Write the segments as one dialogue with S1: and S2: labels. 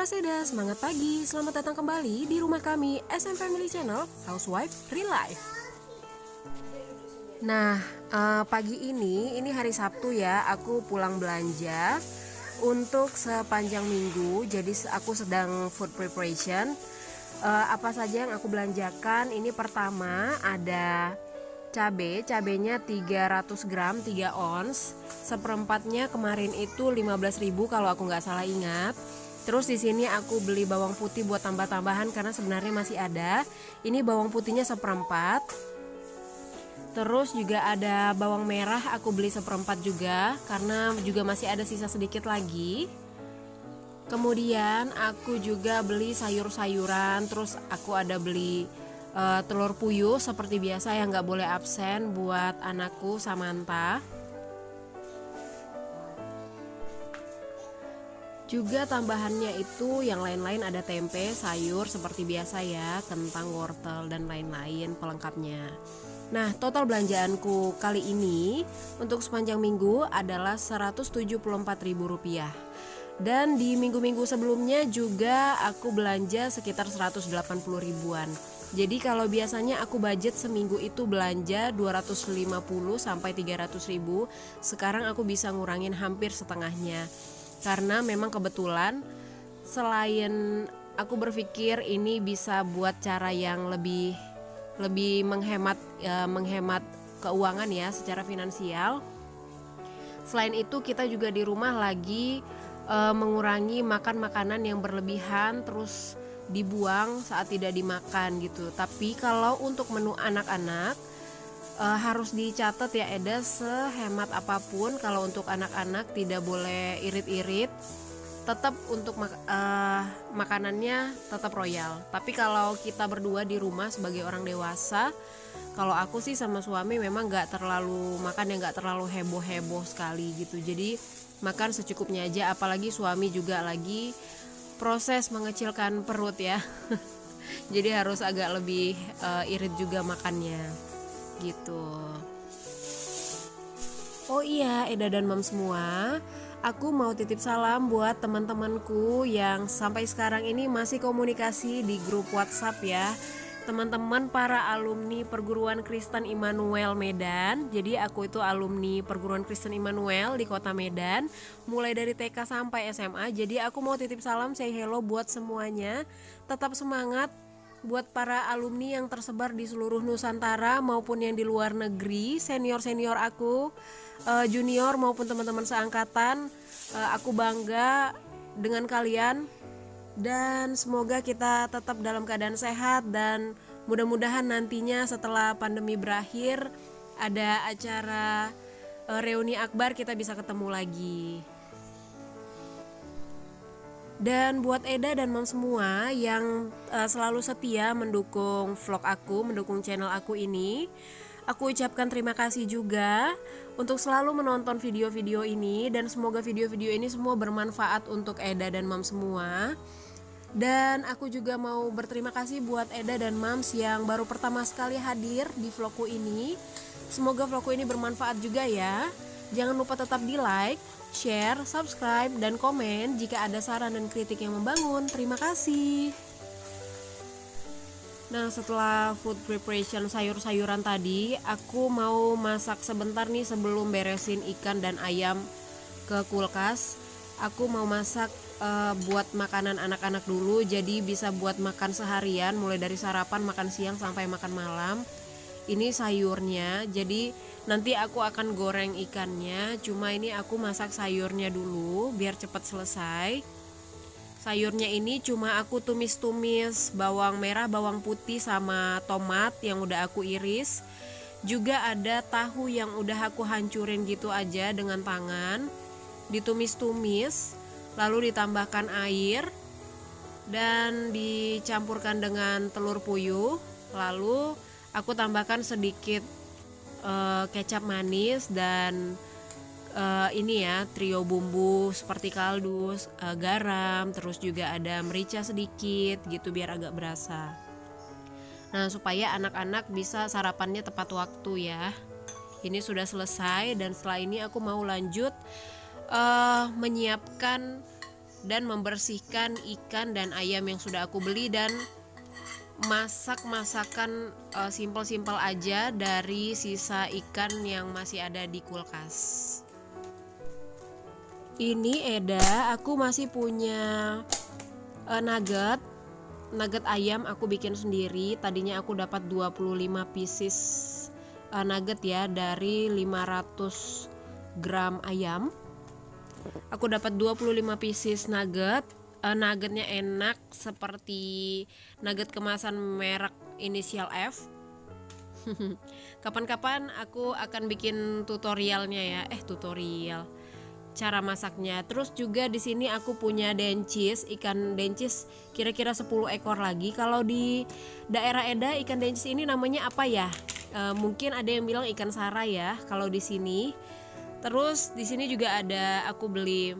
S1: Para Seda, semangat pagi. Selamat datang kembali di rumah kami, SM Family Channel, Housewife Real Life. Nah, pagi ini hari Sabtu ya, aku pulang belanja untuk sepanjang minggu. Jadi aku sedang food preparation. Apa saja yang aku belanjakan? Ini pertama ada cabenya 300 gram 3 ons. Seperempatnya kemarin itu 15.000 kalau aku nggak salah ingat. Terus di sini aku beli bawang putih buat tambah-tambahan karena sebenarnya masih ada. Ini bawang putihnya seperempat. Terus juga ada bawang merah, aku beli seperempat juga karena juga masih ada sisa sedikit lagi. Kemudian aku juga beli sayur-sayuran. Terus aku ada beli telur puyuh seperti biasa yang nggak boleh absen buat anakku Samantha. Juga tambahannya itu yang lain-lain ada tempe, sayur seperti biasa ya, kentang, wortel dan lain-lain pelengkapnya. Nah, total belanjaanku kali ini untuk sepanjang minggu adalah Rp174.000. Dan di minggu-minggu sebelumnya juga aku belanja sekitar 180 ribuan. Jadi kalau biasanya aku budget seminggu itu belanja 250 sampai 300 ribu, sekarang aku bisa ngurangin hampir setengahnya. Karena memang kebetulan selain aku berpikir ini bisa buat cara yang lebih menghemat keuangan ya secara finansial. Selain itu kita juga di rumah lagi mengurangi makan makanan yang berlebihan terus dibuang saat tidak dimakan gitu. Tapi kalau untuk menu anak-anak harus dicatat ya Eda, sehemat apapun kalau untuk anak-anak tidak boleh irit-irit, tetap untuk makanannya tetap royal. Tapi kalau kita berdua di rumah sebagai orang dewasa, kalau aku sih sama suami memang nggak terlalu makan yang nggak terlalu heboh-heboh sekali gitu. Jadi makan secukupnya aja, apalagi suami juga lagi proses mengecilkan perut ya. Jadi harus agak lebih irit juga makannya gitu. Oh iya, Eda dan Mam semua, aku mau titip salam buat teman-temanku yang sampai sekarang ini masih komunikasi di grup WhatsApp ya. Teman-teman para alumni Perguruan Kristen Immanuel Medan. Jadi aku itu alumni Perguruan Kristen Immanuel di Kota Medan, mulai dari TK sampai SMA. Jadi aku mau titip salam, say hello buat semuanya. Tetap semangat buat para alumni yang tersebar di seluruh Nusantara maupun yang di luar negeri, senior-senior aku, junior maupun teman-teman seangkatan. Aku bangga dengan kalian dan semoga kita tetap dalam keadaan sehat dan mudah-mudahan nantinya setelah pandemi berakhir ada acara reuni akbar kita bisa ketemu lagi. Dan buat Eda dan Mam semua yang selalu setia mendukung vlog aku, mendukung channel aku ini, aku ucapkan terima kasih juga untuk selalu menonton video-video ini. Dan semoga video-video ini semua bermanfaat untuk Eda dan Mam semua. Dan aku juga mau berterima kasih buat Eda dan Mams yang baru pertama sekali hadir di vlogku ini. Semoga vlogku ini bermanfaat juga ya. Jangan lupa tetap di like, share, subscribe, dan komen jika ada saran dan kritik yang membangun. Terima kasih. Nah, setelah food preparation sayur-sayuran tadi, aku mau masak sebentar nih sebelum beresin ikan dan ayam ke kulkas. Aku mau masak buat makanan anak-anak dulu, jadi bisa buat makan seharian mulai dari sarapan, makan siang, sampai makan malam. Ini sayurnya, jadi nanti aku akan goreng ikannya. Cuma ini aku masak sayurnya dulu biar cepat selesai. Sayurnya ini cuma aku tumis-tumis bawang merah, bawang putih, sama tomat yang udah aku iris. Juga ada tahu yang udah aku hancurin gitu aja dengan tangan. Ditumis-tumis, lalu ditambahkan air dan dicampurkan dengan telur puyuh. Lalu aku tambahkan sedikit kecap manis dan ini ya, trio bumbu seperti kaldu, garam, terus juga ada merica sedikit gitu biar agak berasa. Nah, supaya anak-anak bisa sarapannya tepat waktu ya. Ini sudah selesai dan setelah ini aku mau lanjut menyiapkan dan membersihkan ikan dan ayam yang sudah aku beli dan masak masakan simpel-simpel aja dari sisa ikan yang masih ada di kulkas. Ini Eda, aku masih punya nugget ayam aku bikin sendiri. Tadinya aku dapat 25 pieces nugget ya dari 500 gram ayam. Aku dapat 25 pieces nugget. Nuggetnya enak seperti nugget kemasan merek inisial F. Kapan-kapan aku akan bikin tutorialnya ya. Tutorial cara masaknya. Terus juga di sini aku punya dencis, ikan dencis kira-kira 10 ekor lagi. Kalau di daerah Eda ikan dencis ini namanya apa ya? Mungkin ada yang bilang ikan sara ya kalau di sini. Terus di sini juga ada aku beli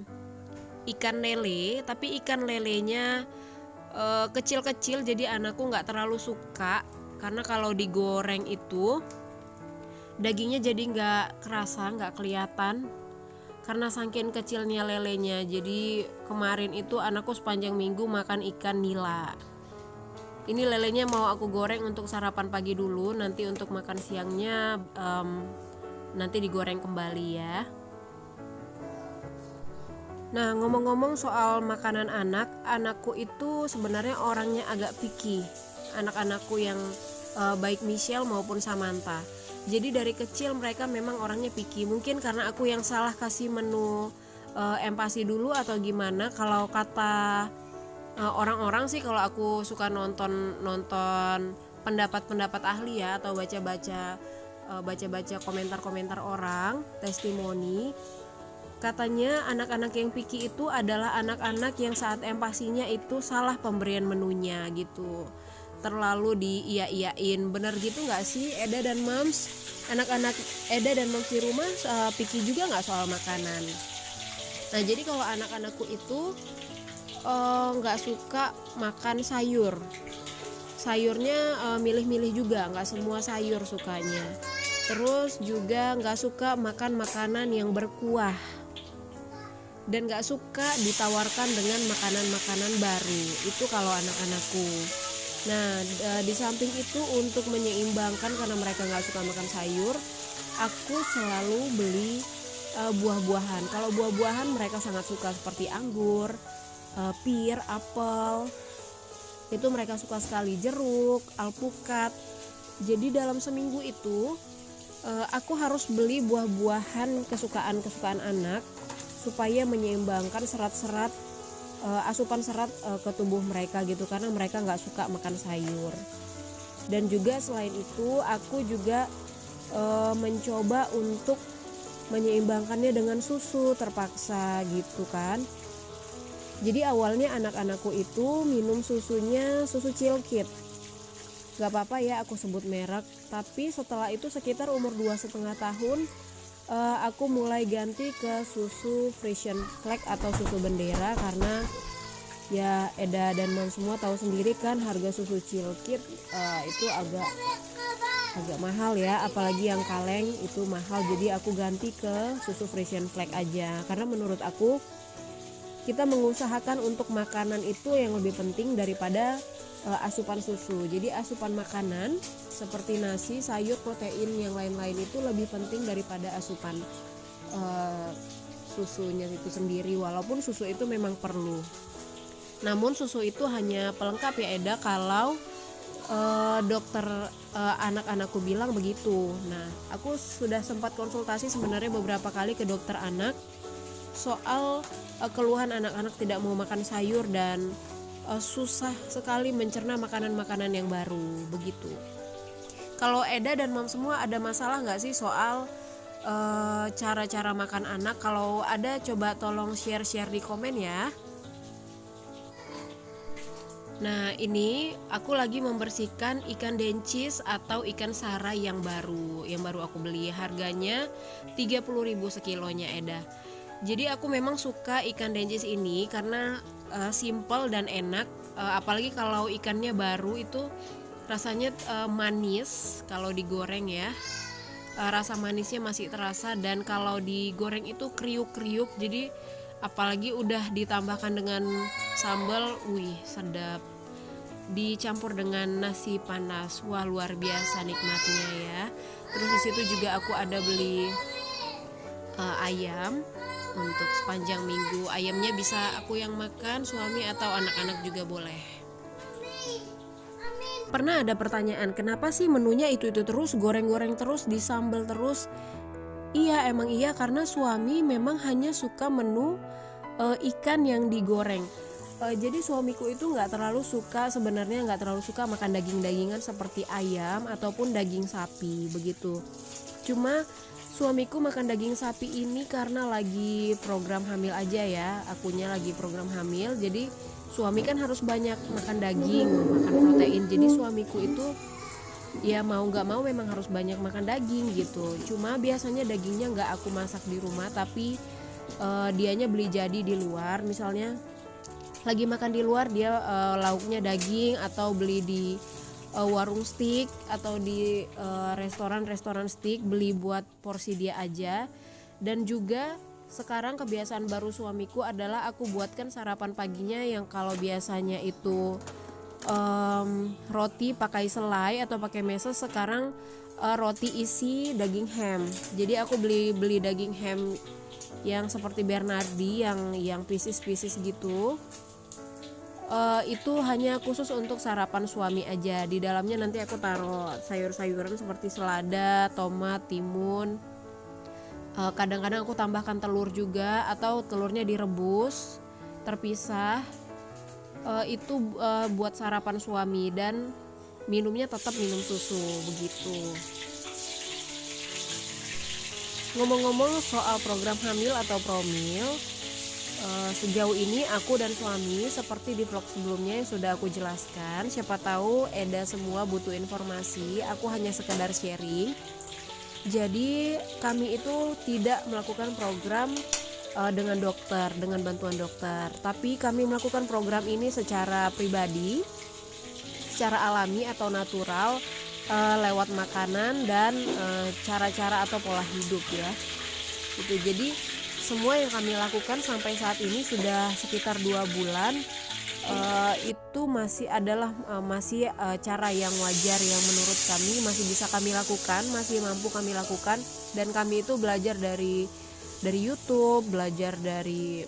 S1: ikan lele, tapi ikan lelenya kecil-kecil jadi anakku nggak terlalu suka karena kalau digoreng itu dagingnya jadi nggak kerasa, nggak kelihatan karena saking kecilnya lelenya. Jadi kemarin itu anakku sepanjang minggu makan ikan nila. Ini lelenya mau aku goreng untuk sarapan pagi dulu, nanti untuk makan siangnya nanti digoreng kembali ya. Nah, ngomong-ngomong soal makanan anakku itu sebenarnya orangnya agak picky. Anak-anakku yang baik Michelle maupun Samantha. Jadi dari kecil mereka memang orangnya picky. Mungkin karena aku yang salah kasih menu empasi dulu atau gimana. Kalau kata orang-orang sih, kalau aku suka nonton pendapat-pendapat ahli ya, atau baca-baca komentar-komentar orang, testimoni. Katanya anak-anak yang picky itu adalah anak-anak yang saat empasinya itu salah pemberian menunya gitu. Terlalu diiya-iyain. Bener gitu gak sih Eda dan Mams? Anak-anak Eda dan Mams di rumah picky juga gak soal makanan? Nah jadi kalau anak-anakku itu gak suka makan sayur. Sayurnya milih-milih juga, gak semua sayur sukanya. Terus juga gak suka makan makanan yang berkuah, dan gak suka ditawarkan dengan makanan-makanan baru. Itu kalau anak-anakku. Nah, di samping itu untuk menyeimbangkan karena mereka gak suka makan sayur, aku selalu beli buah-buahan. Kalau buah-buahan mereka sangat suka seperti anggur, pir, apel. Itu mereka suka sekali, jeruk, alpukat. Jadi dalam seminggu itu aku harus beli buah-buahan kesukaan anak supaya menyeimbangkan serat-serat asupan serat ke tubuh mereka gitu, karena mereka nggak suka makan sayur. Dan juga selain itu aku juga mencoba untuk menyeimbangkannya dengan susu terpaksa gitu kan. Jadi awalnya anak-anakku itu minum susunya susu Cilkit, gak apa-apa ya aku sebut merek. Tapi setelah itu sekitar umur 2,5 tahun aku mulai ganti ke susu Frisian Flag atau susu bendera, karena ya Eda dan Mam semua tahu sendiri kan harga susu Cilkit itu agak mahal ya, apalagi yang kaleng itu mahal. Jadi aku ganti ke susu Frisian Flag aja, karena menurut aku kita mengusahakan untuk makanan itu yang lebih penting daripada asupan susu. Jadi asupan makanan seperti nasi, sayur, protein yang lain-lain itu lebih penting daripada asupan susunya itu sendiri, walaupun susu itu memang perlu. Namun susu itu hanya pelengkap ya Eda, kalau dokter anak-anakku bilang begitu. Nah, aku sudah sempat konsultasi sebenarnya beberapa kali ke dokter anak soal keluhan anak-anak tidak mau makan sayur dan susah sekali mencerna makanan-makanan yang baru begitu. Kalau Eda dan Mam semua ada masalah nggak sih soal cara-cara makan anak? Kalau ada coba tolong share di komen ya. Nah ini aku lagi membersihkan ikan dencis atau ikan sara yang baru aku beli. Harganya 30.000 sekilonya Eda. Jadi aku memang suka ikan dencis ini karena simple dan enak, apalagi kalau ikannya baru itu rasanya manis kalau digoreng ya. Rasa manisnya masih terasa, dan kalau digoreng itu kriuk-kriuk, jadi apalagi udah ditambahkan dengan sambal, wih sedap. Dicampur dengan nasi panas, wah luar biasa nikmatnya ya. Terus di situ juga aku ada beli ayam untuk sepanjang minggu. Ayamnya bisa aku yang makan, suami atau anak-anak juga boleh. Pernah ada pertanyaan, kenapa sih menunya itu terus, goreng-goreng terus, disambal terus? Iya, emang iya, karena suami memang hanya suka menu ikan yang digoreng. Jadi suamiku itu sebenarnya nggak terlalu suka makan daging-dagingan seperti ayam ataupun daging sapi begitu. Cuma suamiku makan daging sapi ini karena lagi program hamil aja ya, akunya lagi program hamil, jadi suami kan harus banyak makan daging, makan protein. Jadi suamiku itu ya mau nggak mau memang harus banyak makan daging gitu. Cuma biasanya dagingnya nggak aku masak di rumah, tapi dianya beli jadi di luar. Misalnya lagi makan di luar, dia lauknya daging, atau beli di warung steak atau di restoran steak, beli buat porsi dia aja. Dan juga sekarang kebiasaan baru suamiku adalah aku buatkan sarapan paginya yang kalau biasanya itu roti pakai selai atau pakai meses, sekarang roti isi daging ham. Jadi aku beli daging ham yang seperti Bernardi, yang pieces gitu. Itu hanya khusus untuk sarapan suami aja. Di dalamnya nanti aku taruh sayur-sayuran seperti selada, tomat, timun. Kadang-kadang aku tambahkan telur juga, atau telurnya direbus terpisah. Itu buat sarapan suami, dan minumnya tetap minum susu begitu. Ngomong-ngomong soal program hamil atau promil, sejauh ini aku dan suami seperti di vlog sebelumnya yang sudah aku jelaskan. Siapa tahu Eda semua butuh informasi, aku hanya sekedar sharing. Jadi kami itu tidak melakukan program dengan dokter, dengan bantuan dokter, tapi kami melakukan program ini secara pribadi, secara alami atau natural, lewat makanan dan cara-cara atau pola hidup ya. Gitu. Jadi semua yang kami lakukan sampai saat ini sudah sekitar 2 bulan, itu masih cara yang wajar, yang menurut kami masih bisa kami lakukan, masih mampu kami lakukan. Dan kami itu belajar dari YouTube, belajar dari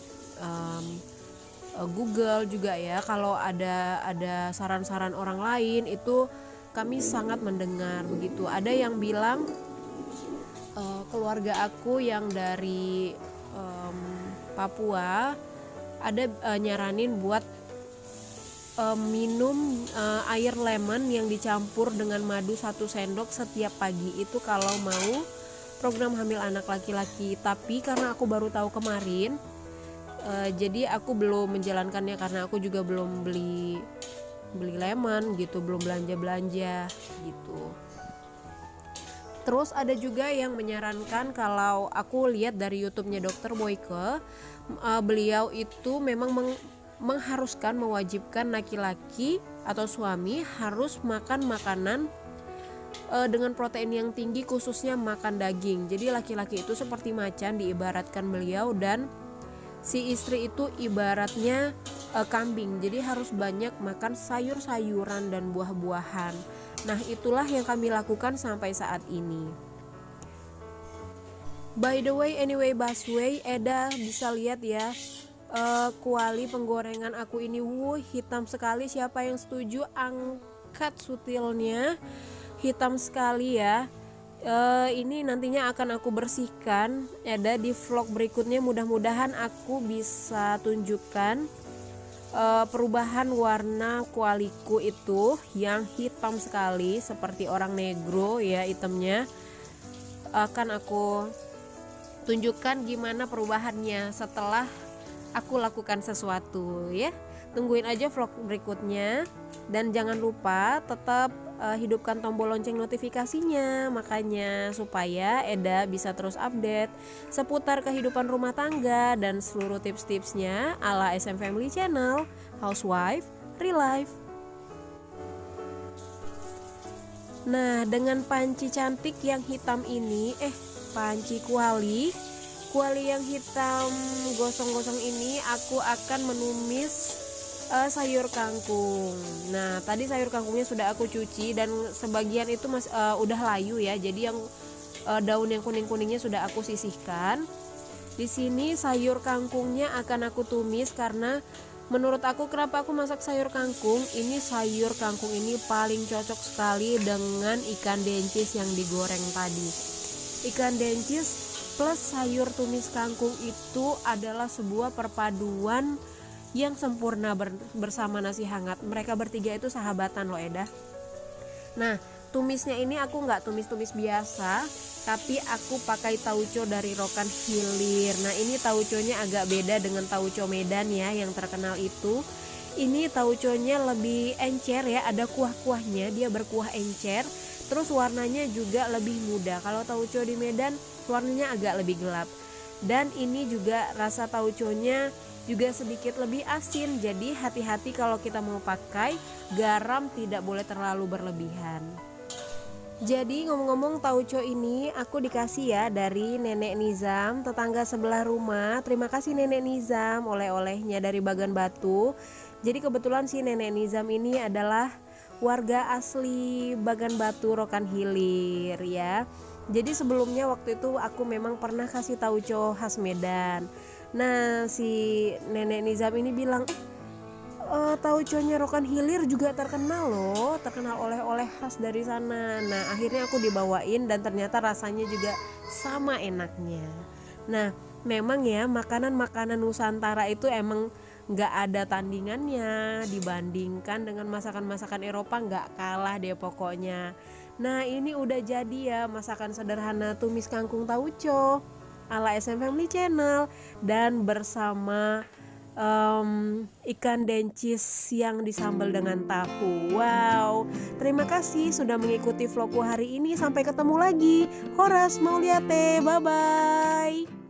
S1: Google juga ya. Kalau ada saran-saran orang lain itu kami sangat mendengar begitu. Ada yang bilang keluarga aku yang dari Papua ada nyaranin buat minum air lemon yang dicampur dengan madu 1 sendok setiap pagi itu kalau mau program hamil anak laki-laki. Tapi karena aku baru tahu kemarin, jadi aku belum menjalankannya karena aku juga belum beli lemon gitu, belum belanja gitu. Terus ada juga yang menyarankan, kalau aku lihat dari YouTube-nya Dr. Boyke, beliau itu memang mengharuskan, mewajibkan laki-laki atau suami harus makan makanan dengan protein yang tinggi, khususnya makan daging. Jadi laki-laki itu seperti macan diibaratkan beliau, dan si istri itu ibaratnya kambing. Jadi harus banyak makan sayur-sayuran dan buah-buahan. Nah, itulah yang kami lakukan sampai saat ini. By the way, anyway, busway, Eda bisa lihat ya, kuali penggorengan aku ini, hitam sekali. Siapa yang setuju angkat sutilnya, hitam sekali ya. Ini nantinya akan aku bersihkan, Eda, di vlog berikutnya. Mudah-mudahan aku bisa tunjukkan perubahan warna kualiku itu yang hitam sekali seperti orang negro ya, hitamnya. Akan aku tunjukkan gimana perubahannya setelah aku lakukan sesuatu ya. Tungguin aja vlog berikutnya, dan jangan lupa tetap hidupkan tombol lonceng notifikasinya, makanya supaya Eda bisa terus update seputar kehidupan rumah tangga dan seluruh tips-tipsnya ala SM Family Channel, Housewife, Real Life. Nah, dengan panci cantik yang hitam ini, panci kuali kuali yang hitam gosong-gosong ini aku akan menumis sayur kangkung. Nah, tadi sayur kangkungnya sudah aku cuci dan sebagian itu udah layu ya. Jadi yang daun yang kuning-kuningnya sudah aku sisihkan. Di sini sayur kangkungnya akan aku tumis karena menurut aku kenapa aku masak sayur kangkung? Ini sayur kangkung ini paling cocok sekali dengan ikan dencis yang digoreng tadi. Ikan dencis plus sayur tumis kangkung itu adalah sebuah perpaduan yang sempurna bersama nasi hangat. Mereka bertiga itu sahabatan loh Eda. Nah, tumisnya ini aku nggak tumis-tumis biasa, tapi aku pakai tauco dari Rokan Hilir. Nah, ini tauconya agak beda dengan tauco Medan ya yang terkenal itu. Ini tauconya lebih encer ya, ada kuah-kuahnya, dia berkuah encer. Terus warnanya juga lebih muda. Kalau tauco di Medan warnanya agak lebih gelap. Dan ini juga rasa tauconya juga sedikit lebih asin. Jadi hati-hati kalau kita mau pakai garam, tidak boleh terlalu berlebihan. Jadi ngomong-ngomong tauco ini aku dikasih ya dari Nenek Nizam, tetangga sebelah rumah. Terima kasih Nenek Nizam, oleh-olehnya dari Bagan Batu. Jadi kebetulan si Nenek Nizam ini adalah warga asli Bagan Batu Rokan Hilir ya. Jadi sebelumnya waktu itu aku memang pernah kasih tauco khas Medan. Nah, si Nenek Nizam ini bilang, tauconya Rokan Hilir juga terkenal loh, terkenal oleh-oleh khas dari sana. Nah, akhirnya aku dibawain dan ternyata rasanya juga sama enaknya. Nah, memang ya makanan-makanan Nusantara itu emang nggak ada tandingannya dibandingkan dengan masakan-masakan Eropa, nggak kalah deh pokoknya. Nah, ini udah jadi ya masakan sederhana tumis kangkung tauco ala SM Family Channel dan bersama ikan dencis yang disambal dengan tahu. Wow, terima kasih sudah mengikuti vlogku hari ini. Sampai ketemu lagi. Horas Mauliate, bye bye.